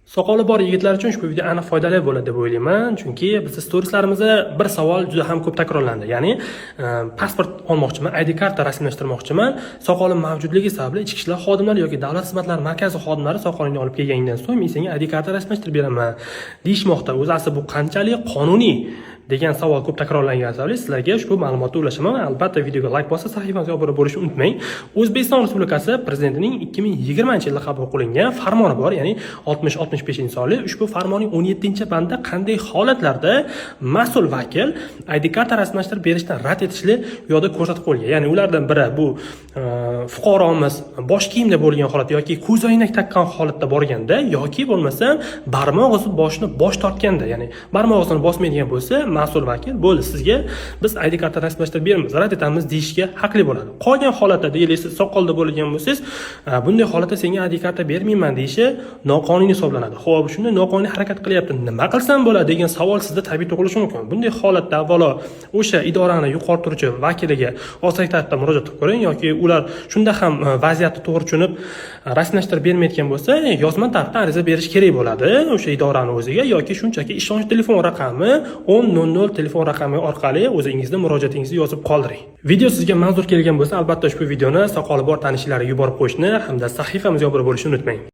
Soqoli bor yigitlar uchun ushbu video aniq foydali bo'ladi deb o'ylayman, chunki bizning storieslarimizda bir savol juda ham ko'p takrorlandi. Ya'ni pasport olmoqchiman, ID karta rasmiylashtirmoqchiman, soqolim mavjudligi sababli ichki ishlar xodimlari yoki davlat xizmatlari markazi xodimlari soqolingni olib kelganingdan so'ng men senga ID karta rasmiylashtirib beraman deyishmoqda. O'zi asli bu qanchalik qonuniy degan savol ko'p takrorlangan sababli sizlarga ushbu ma'lumotni ulashaman. Albatta videoga like bosib, sahifamizga obuna bo'lishni unutmang. O'zbekiston Respublikasi Prezidentining 2020-yilda qabul qilingan farmoni bor, ya'ni 60-65-sonli. Ushbu farmonning 17-bandida qanday holatlarda mas'ul vakil ID karta rasmiylashtirib berishdan rad etishli yo'lda ko'rsatib qo'yilgan. Ya'ni ulardan biri bu fuqaromiz bosh kiyimda bo'lgan holat yoki ko'zoynak taqqan holatda borganda yoki bo'lmasa barmoq o'zib boshini bosh tortganda, ya'ni barmog'ini bosmaydigan bo'lsa mas'ul vakil bo'ldi sizga biz ID karta rasmiylashtirib beramiz, rad etamiz deyishga haqli bo'ladi. Qolgan holatda deylik siz soqolda bo'lgan bo'lsangiz, bunday holatda senga ID karta bermayman deyishi noqonuniy hisoblanadi. Xo'p, shunday noqonuniy harakat qilyapti, nima qilsam bo'ladi degan savol sizda tabiiy tug'ilishi mumkin. Bunday holatda avvalo o'sha idorani yuqori turuvchi vakiliga osoyishta tartibda murojaat qilib ko'ring yoki ular shunda ham vaziyatni to'g'ri tushunib rasmiylashtirib bermayotgan bo'lsa, yozma tarzda ariza berish kerak bo'ladi o'sha idorani o'ziga yoki shunchaki ishonch telefon raqami 1000 telefon raqami orqali o'zingizning murojaatingizni yozib qoldiring. Video sizga manzur kelgan bo'lsa, albatta ushbu videoni soqoli bor tanishlariga yuborib qo'yishni hamda sahifamizga obuna bo'lishni unutmang.